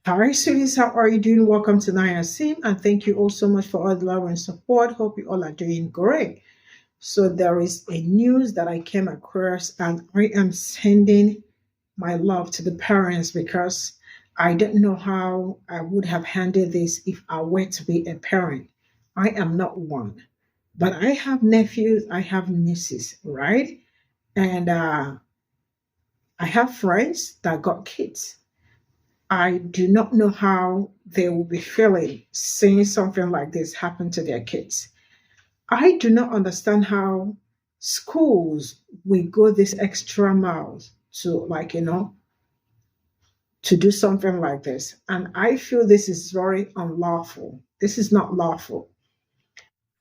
Hi, sweeties. How are you doing? Welcome to Naya Sim, and thank you all so much for all the love and support. Hope you all are doing great. So there is a news that I came across, and I am sending my love to the parents because I don't know how I would have handled this if I were to be a parent. I am not one, but I have nephews, I have nieces, right? And I have friends that got kids. I do not know how they will be feeling seeing something like this happen to their kids. I do not understand how schools will go this extra miles to, to do something like this. And I feel this is very unlawful. This is not lawful.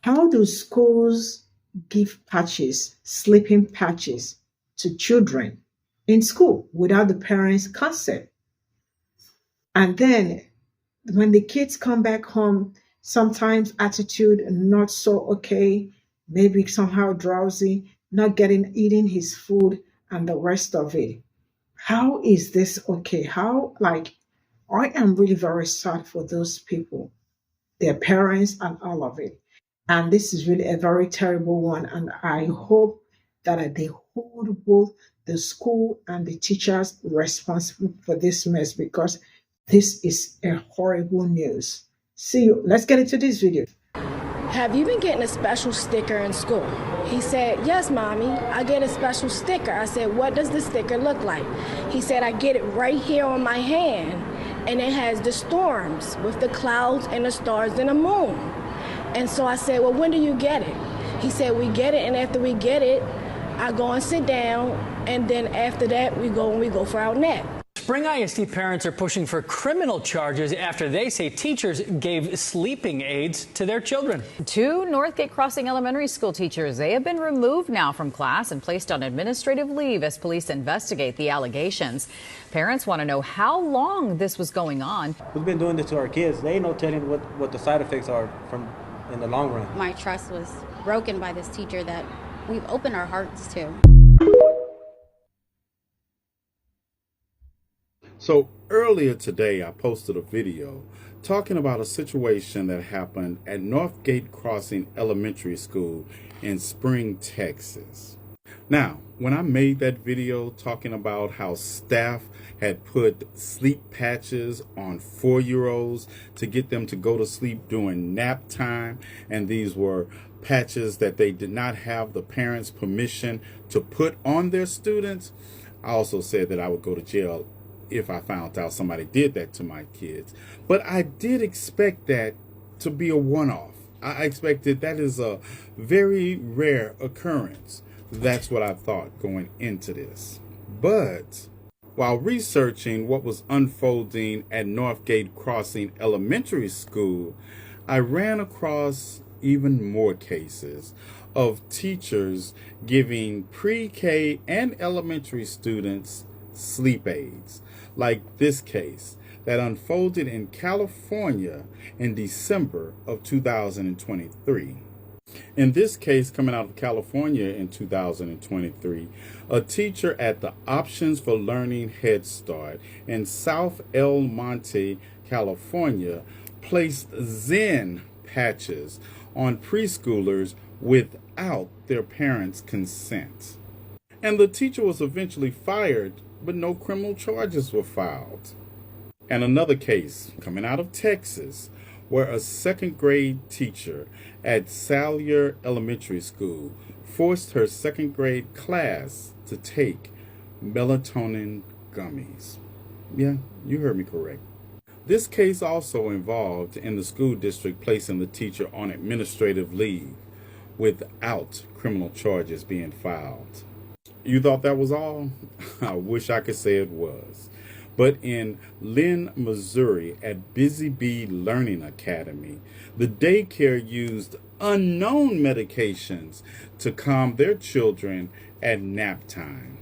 How do schools give patches, sleeping patches to children in school without the parents' consent? And then when the kids come back home, sometimes attitude not so okay, maybe somehow drowsy, not getting eating his food and the rest of it. How is this okay? How I am really very sad for those people, their parents and all of it. And this is really a very terrible one. And I hope that they hold both the school and the teachers responsible for this mess because this is a horrible news. See you. Let's get into this video. Have you been getting a special sticker in school? He said, yes, mommy, I get a special sticker. I said, what does the sticker look like? He said, I get it right here on my hand, and it has the storms with the clouds and the stars and the moon. And so I said, well, when do you get it? He said, we get it, and after we get it, I go and sit down, and then after that, we go for our nap. Spring ISD parents are pushing for criminal charges after they say teachers gave sleeping aids to their children. Two Northgate Crossing elementary school teachers, they have been removed now from class and placed on administrative leave as police investigate the allegations. Parents want to know how long this was going on. We've been doing this to our kids. They ain't no telling what the side effects are from in the long run. My trust was broken by this teacher that we've opened our hearts to. So earlier today, I posted a video talking about a situation that happened at Northgate Crossing Elementary School in Spring, Texas. Now, when I made that video talking about how staff had put sleep patches on 4-year-olds to get them to go to sleep during nap time, and these were patches that they did not have the parents' permission to put on their students, I also said that I would go to jail if I found out somebody did that to my kids. But I did expect that to be a one-off. I expected that is a very rare occurrence. That's what I thought going into this. But while researching what was unfolding at Northgate Crossing Elementary School, I ran across even more cases of teachers giving pre-K and elementary students sleep aids, like this case that unfolded in California in December of 2023. In this case, coming out of California in 2023, a teacher at the Options for Learning Head Start in South El Monte, California, placed Zen patches on preschoolers without their parents' consent. And the teacher was eventually fired, but no criminal charges were filed. And another case coming out of Texas, where a second grade teacher at Salyer Elementary School forced her second grade class to take melatonin gummies. Yeah, you heard me correct. This case also involved in the school district placing the teacher on administrative leave without criminal charges being filed. You thought that was all? I wish I could say it was. But in Lynn, Missouri, at Busy Bee Learning Academy, the daycare used unknown medications to calm their children at nap time.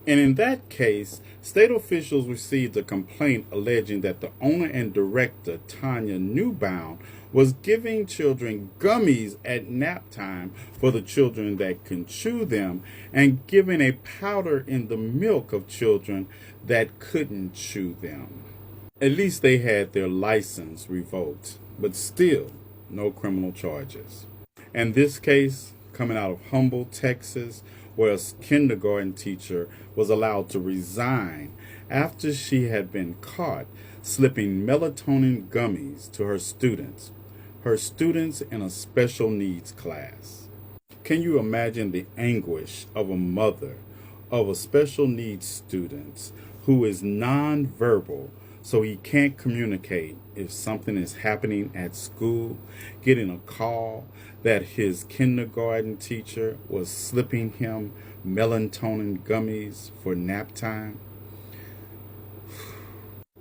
And in that case, state officials received a complaint alleging that the owner and director, Tanya Newbound, was giving children gummies at nap time for the children that can chew them, and giving a powder in the milk of children that couldn't chew them. At least they had their license revoked, but still no criminal charges. And this case coming out of Humble, Texas, where a kindergarten teacher was allowed to resign after she had been caught slipping melatonin gummies to her students in a special needs class. Can you imagine the anguish of a mother of a special needs student who is nonverbal, so he can't communicate if something is happening at school, getting a call that his kindergarten teacher was slipping him melatonin gummies for nap time?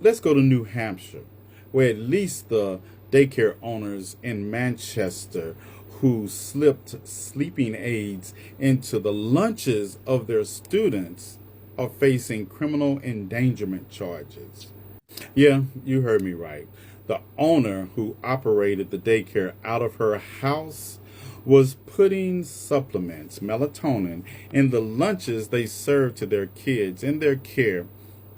Let's go to New Hampshire, where at least the daycare owners in Manchester who slipped sleeping aids into the lunches of their students are facing criminal endangerment charges. Yeah, you heard me right. The owner who operated the daycare out of her house was putting supplements, melatonin, in the lunches they served to their kids in their care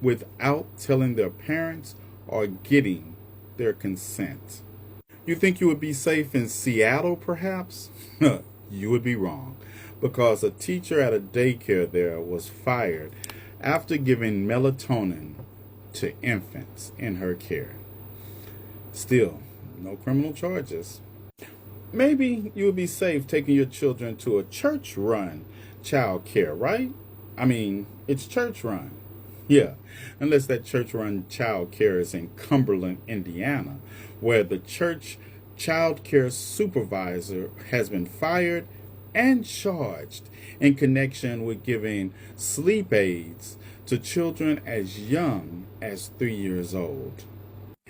without telling their parents or getting their consent. You think you would be safe in Seattle, perhaps? You would be wrong, because a teacher at a daycare there was fired after giving melatonin to infants in her care. Still, no criminal charges. Maybe you would be safe taking your children to a church-run child care, right? I mean, it's church-run. Yeah, unless that church-run child care is in Cumberland, Indiana, where the church child care supervisor has been fired and charged in connection with giving sleep aids to children as young as 3 years old.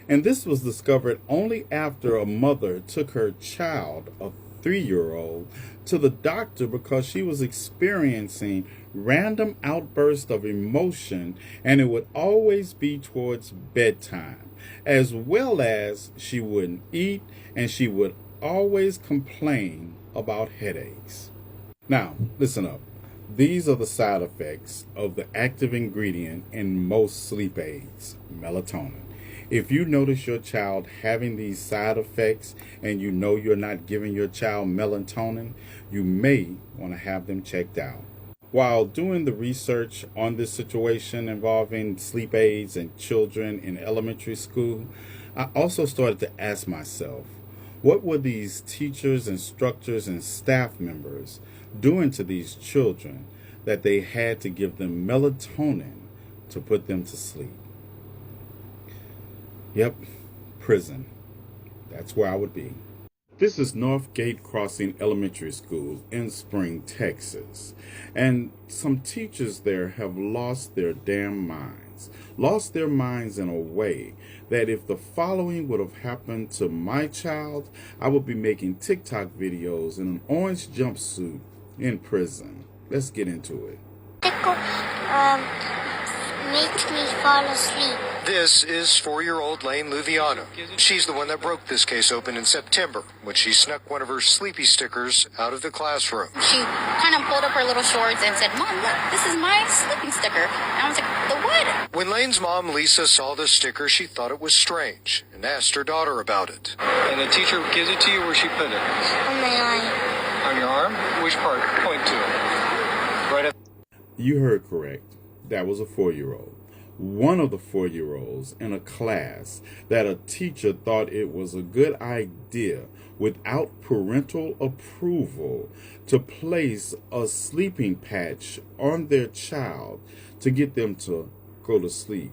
And this was discovered only after a mother took her child, a 3-year-old, to the doctor because she was experiencing random outbursts of emotion, and it would always be towards bedtime, as well as she wouldn't eat and she would always complain about headaches. Now, listen up. These are the side effects of the active ingredient in most sleep aids, melatonin. If you notice your child having these side effects and you know you're not giving your child melatonin, you may want to have them checked out. While doing the research on this situation involving sleep aids and children in elementary school, I also started to ask myself, what were these teachers, instructors, and staff members doing to these children that they had to give them melatonin to put them to sleep? Yep, prison. That's where I would be. This is Northgate Crossing Elementary School in Spring, Texas. And some teachers there have lost their damn minds. Lost their minds in a way that if the following would have happened to my child, I would be making TikTok videos in an orange jumpsuit in prison. Let's get into it. Tickle makes me fall asleep. This is 4-year-old Lane Luviano. She's the one that broke this case open in September when she snuck one of her sleepy stickers out of the classroom. She kind of pulled up her little shorts and said, "Mom, look, this is my sleeping sticker." And I was like, "The what?" When Lane's mom, Lisa, saw the sticker, she thought it was strange and asked her daughter about it. And the teacher gives it to you, where she put it? On my eye. On your arm? Which part? Point to it. Right up. You heard correct. That was a 4-year-old. One of the 4-year-olds in a class that a teacher thought it was a good idea without parental approval to place a sleeping patch on their child to get them to go to sleep.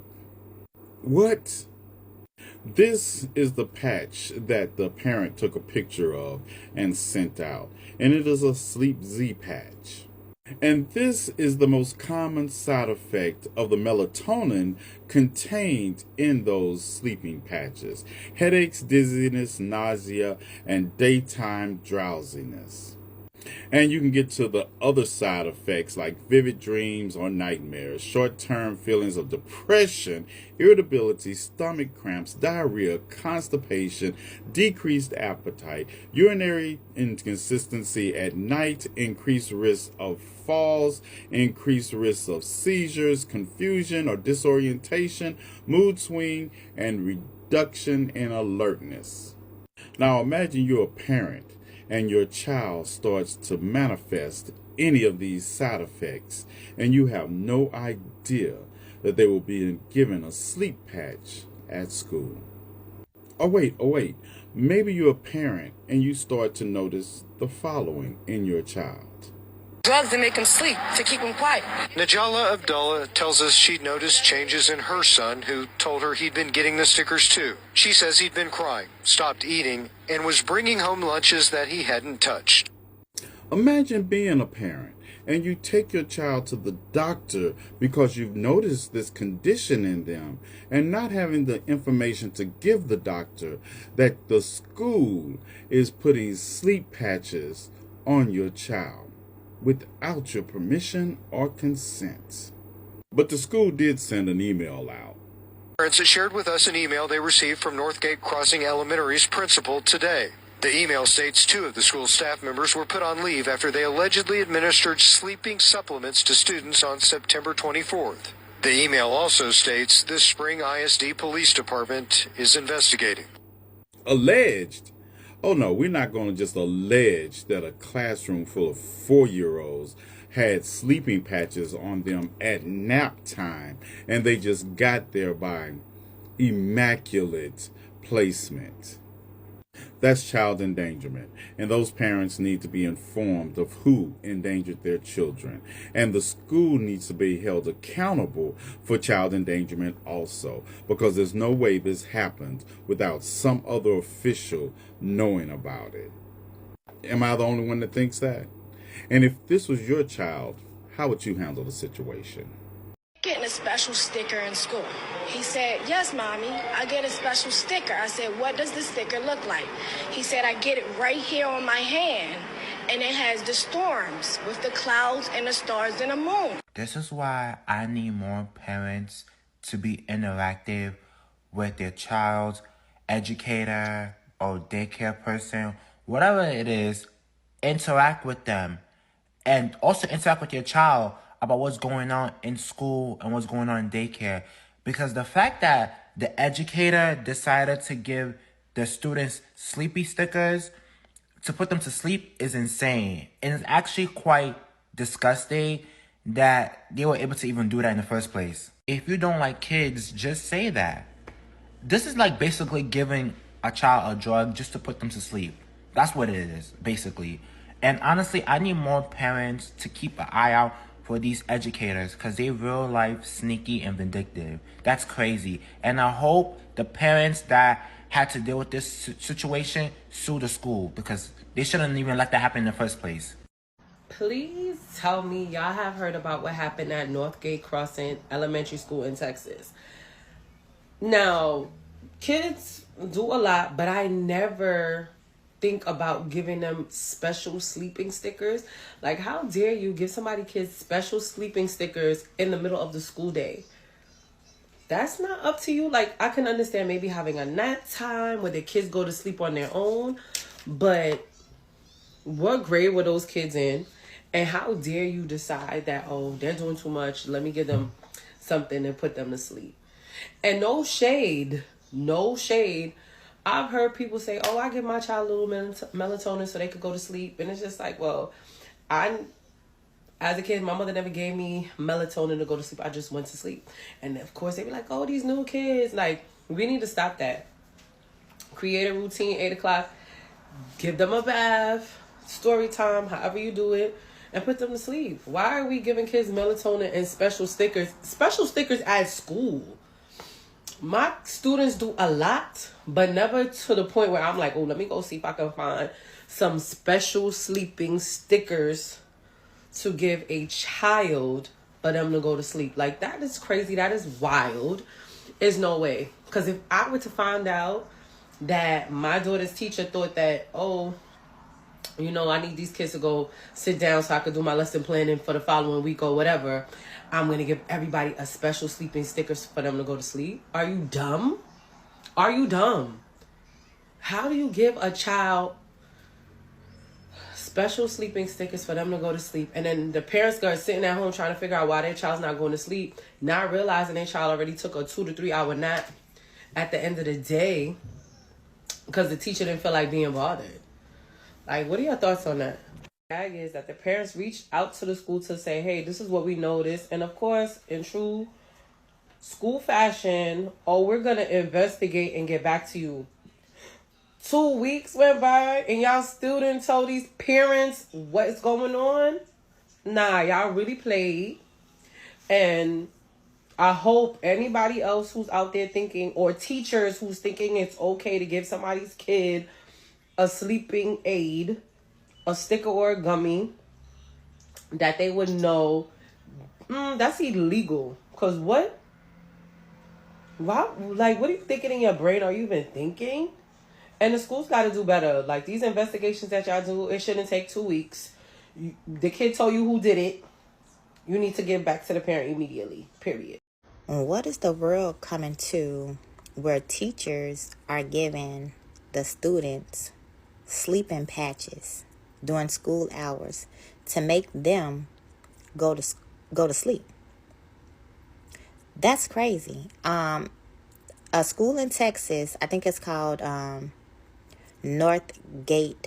What? This is the patch that the parent took a picture of and sent out, and it is a Sleep Z patch. And this is the most common side effect of the melatonin contained in those sleeping patches: headaches, dizziness, nausea, and daytime drowsiness. And you can get to the other side effects like vivid dreams or nightmares, short-term feelings of depression, irritability, stomach cramps, diarrhea, constipation, decreased appetite, urinary inconsistency at night, increased risk of falls, increased risk of seizures, confusion or disorientation, mood swing, and reduction in alertness. Now imagine you're a parent and your child starts to manifest any of these side effects, and you have no idea that they will be given a sleep patch at school. Oh wait, maybe you're a parent and you start to notice the following in your child. Drugs to make him sleep, to keep him quiet. Najala Abdullah tells us she'd noticed changes in her son, who told her he'd been getting the stickers too. She says he'd been crying, stopped eating, and was bringing home lunches that he hadn't touched. Imagine being a parent and you take your child to the doctor because you've noticed this condition in them and not having the information to give the doctor that the school is putting sleep patches on your child without your permission or consent. But the school did send an email out. Parents shared with us an email they received from Northgate Crossing Elementary's principal today. The email states 2 of the school's staff members were put on leave after they allegedly administered sleeping supplements to students on September 24th. The email also states the Spring ISD Police Department is investigating. Alleged? Oh no, we're not going to just allege that a classroom full of 4-year-olds had sleeping patches on them at nap time and they just got there by immaculate placement. That's child endangerment, and those parents need to be informed of who endangered their children, and the school needs to be held accountable for child endangerment also, because there's no way this happened without some other official knowing about it. Am I the only one that thinks that? And if this was your child, how would you handle the situation? Getting a special sticker in school. He said, yes, mommy, I get a special sticker. I said, what does the sticker look like? He said, I get it right here on my hand, and it has the storms with the clouds and the stars and the moon. This is why I need more parents to be interactive with their child's educator or daycare person, whatever it is. Interact with them, and also interact with your child about what's going on in school and what's going on in daycare. Because the fact that the educator decided to give the students sleepy stickers to put them to sleep is insane. And it's actually quite disgusting that they were able to even do that in the first place. If you don't like kids, just say that. This is like basically giving a child a drug just to put them to sleep. That's what it is, basically. And honestly, I need more parents to keep an eye out for these educators, because they real life sneaky and vindictive. That's crazy. And I hope the parents that had to deal with this situation sue the school, because they shouldn't even let that happen in the first place. Please tell me y'all have heard about what happened at Northgate Crossing Elementary School in Texas. Now, kids do a lot, but I never think about giving them special sleeping stickers. Like, how dare you give somebody kids special sleeping stickers in the middle of the school day? That's not up to you. Like, I can understand maybe having a nap time where the kids go to sleep on their own, but what grade were those kids in? And how dare you decide that, oh, they're doing too much, let me give them something and put them to sleep. And no shade. I've heard people say, oh, I give my child a little melatonin so they could go to sleep. And it's just like, well, as a kid, my mother never gave me melatonin to go to sleep. I just went to sleep. And of course, they be like, oh, these new kids. Like, we need to stop that. Create a routine, 8 o'clock. Give them a bath, story time, however you do it, and put them to sleep. Why are we giving kids melatonin and special stickers? Special stickers at school. My students do a lot, but never to the point where I'm like, oh, let me go see if I can find some special sleeping stickers to give a child for them to go to sleep. Like, that is crazy. That is wild. There's no way. Because if I were to find out that my daughter's teacher thought that, oh, you know, I need these kids to go sit down so I could do my lesson planning for the following week or whatever. I'm going to give everybody a special sleeping sticker for them to go to sleep. Are you dumb? Are you dumb? How do you give a child special sleeping stickers for them to go to sleep, and then the parents are sitting at home trying to figure out why their child's not going to sleep, not realizing their child already took a 2 to 3 hour nap at the end of the day because the teacher didn't feel like being bothered? Like, what are your thoughts on that? The gag is that the parents reached out to the school to say, hey, this is what we noticed. And of course, in true school fashion, oh, we're going to investigate and get back to you. 2 weeks went by and y'all still didn't tell these parents what's going on? Nah, y'all really played. And I hope anybody else who's out there thinking, or teachers who's thinking it's okay to give somebody's kid a sleeping aid, a sticker or a gummy, that they would know that's illegal. Because what? Why, like, what are you thinking in your brain? Are you even thinking? And the school's got to do better. Like, these investigations that y'all do, it shouldn't take 2 weeks. The kid told you who did it. You need to give back to the parent immediately, period. What is the world coming to where teachers are giving the students sleeping patches during school hours to make them go to sleep? That's crazy. A school in Texas, I think it's called Northgate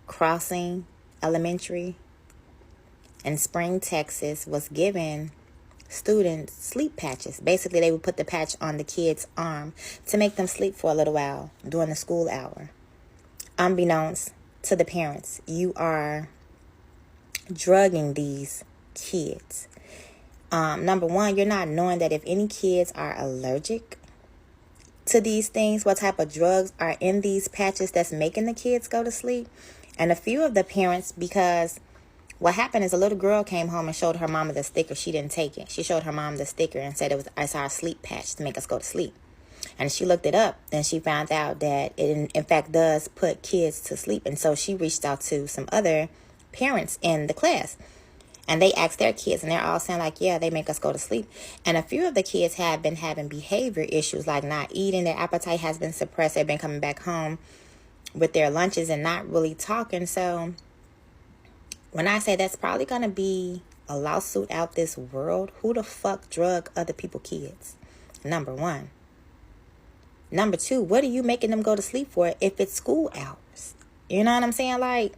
Crossing Elementary in Spring, Texas, was giving students sleep patches. Basically, they would put the patch on the kid's arm to make them sleep for a little while during the school hour. Unbeknownst to the parents, you are drugging these kids. Number one, you're not knowing that if any kids are allergic to these things, what type of drugs are in these patches that's making the kids go to sleep. And a few of the parents, because what happened is a little girl came home and showed her mama the sticker. She didn't take it. She showed her mom the sticker and said it's our sleep patch to make us go to sleep. And she looked it up, and she found out that it in fact does put kids to sleep. And so she reached out to some other parents in the class, and they asked their kids, and they're all saying like, yeah, they make us go to sleep. And a few of the kids have been having behavior issues, like not eating. Their appetite has been suppressed. They've been coming back home with their lunches and not really talking. So when I say that's probably going to be a lawsuit out this world, who the fuck drug other people's kids? Number one. Number two, what are you making them go to sleep for if it's school hours? You know what I'm saying? Like,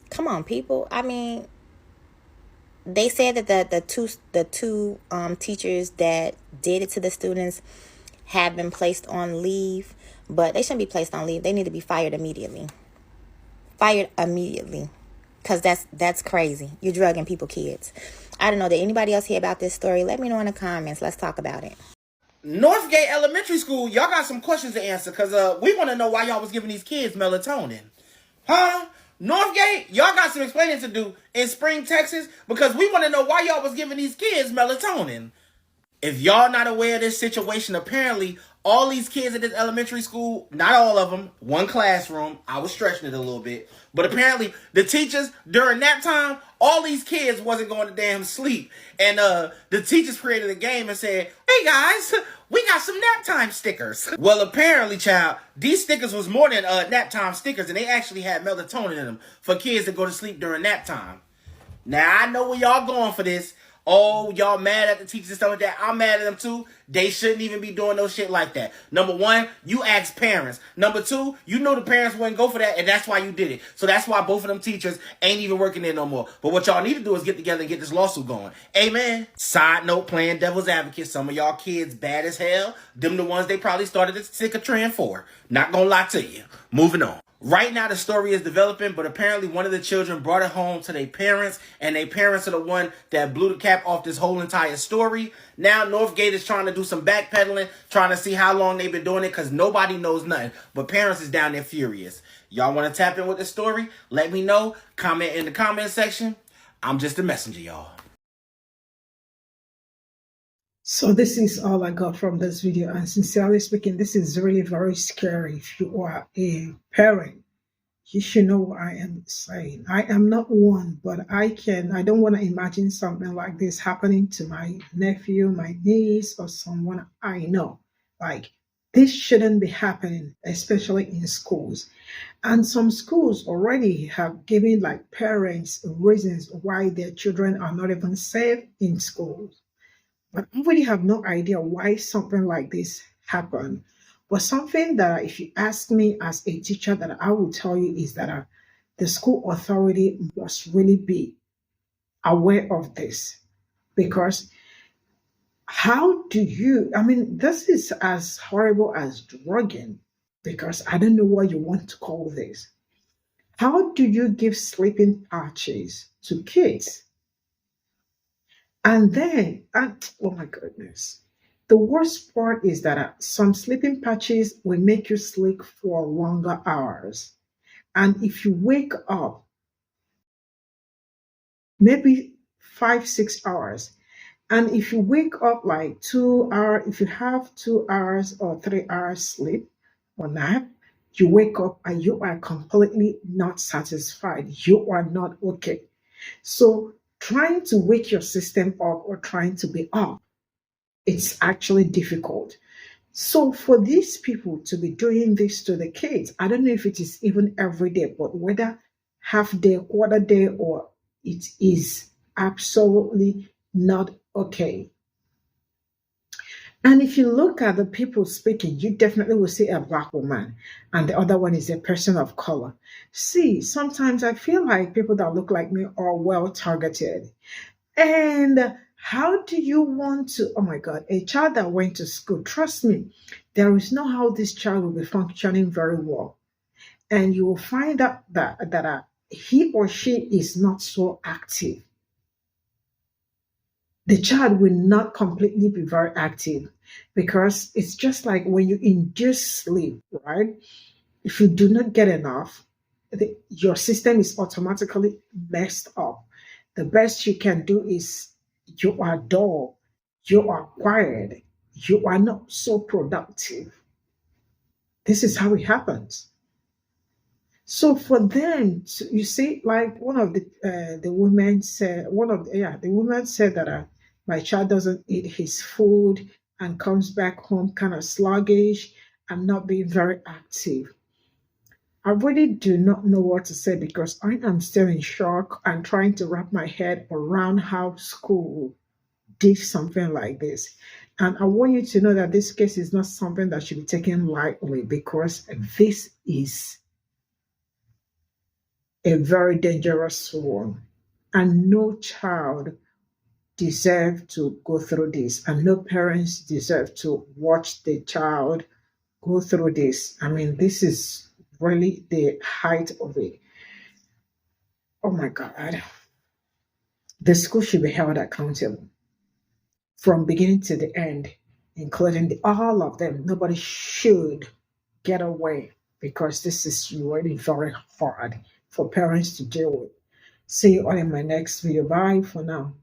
come on, people. I mean, they said that the two teachers that did it to the students have been placed on leave, but they shouldn't be placed on leave. They need to be fired immediately. Fired immediately, because that's crazy. You're drugging people, kids. I don't know. Did anybody else hear about this story? Let me know in the comments. Let's talk about it. Northgate Elementary School, y'all got some questions to answer, because we want to know why y'all was giving these kids melatonin. Huh? Northgate, y'all got some explaining to do in Spring, Texas, because we want to know why y'all was giving these kids melatonin. If y'all not aware of this situation, apparently all these kids at this elementary school, not all of them, one classroom, I was stretching it a little bit, but apparently the teachers, during nap time, all these kids wasn't going to damn sleep. And the teachers created a game and said, hey guys, we got some nap time stickers. Well, apparently, child, these stickers was more than nap time stickers, and they actually had melatonin in them for kids to go to sleep during nap time. Now, I know where y'all going for this. Oh, y'all mad at the teachers and stuff like that. I'm mad at them too. They shouldn't even be doing no shit like that. Number one, you asked parents. Number two, you know the parents wouldn't go for that, and that's why you did it. So that's why both of them teachers ain't even working there no more. But what y'all need to do is get together and get this lawsuit going. Amen. Side note, playing devil's advocate, some of y'all kids bad as hell. Them the ones they probably started this sticker trend for. Not gonna lie to you. Moving on. Right now, the story is developing, but apparently one of the children brought it home to their parents, and their parents are the one that blew the cap off this whole entire story. Now, Northgate is trying to do some backpedaling, trying to see how long they've been doing it, because nobody knows nothing. But parents is down there furious. Y'all want to tap in with the story? Let me know. Comment in the comment section. I'm just a messenger, y'all. So this is all I got from this video, and sincerely speaking, this is really very scary. If you are a parent, You should know what I am saying. I am not one, but I don't want to imagine something like this happening to my nephew, my niece, or someone I know. Like, this shouldn't be happening, especially in schools. And some schools already have given like parents reasons why their children are not even safe in schools. But I really have no idea why something like this happened. But something that, if you ask me as a teacher, that I will tell you is that the school authority must really be aware of this. Because how do you, I mean, this is as horrible as drugging, because I don't know what you want to call this. How do you give sleeping patches to kids? And then, oh my goodness. The worst part is that some sleeping patches will make you sleep for longer hours. And if you wake up, maybe 5, 6 hours, and if you wake up like 2 hours, if you have 2 hours or 3 hours sleep or nap, you wake up and you are completely not satisfied. You are not okay. So trying to wake your system up or trying to be up, it's actually difficult. So for these people to be doing this to the kids, I don't know if it is even every day, but whether half day, quarter day, or it is absolutely not okay. And if you look at the people speaking, you definitely will see a Black woman, and the other one is a person of color. See, sometimes I feel like people that look like me are well targeted. And how do you want to, oh my God, a child that went to school, trust me, there is no how this child will be functioning very well. And you will find out that he or she is not so active. The child will not completely be very active, because it's just like when you induce sleep, right? If you do not get enough, your system is automatically messed up. The best you can do is you are dull, you are quiet, you are not so productive. This is how it happens. So for them, you see, like one of the women said, the woman said that my child doesn't eat his food and comes back home kind of sluggish and not being very active. I really do not know what to say, because I am still in shock and trying to wrap my head around how school did something like this. And I want you to know that this case is not something that should be taken lightly, because this is a very dangerous one. And no child deserves to go through this, and no parents deserve to watch the child go through this. I mean, this is really the height of it. Oh my God. The school should be held accountable from beginning to the end, including all of them. Nobody should get away, because this is really very hard for parents to deal with. See you all in my next video. Bye for now.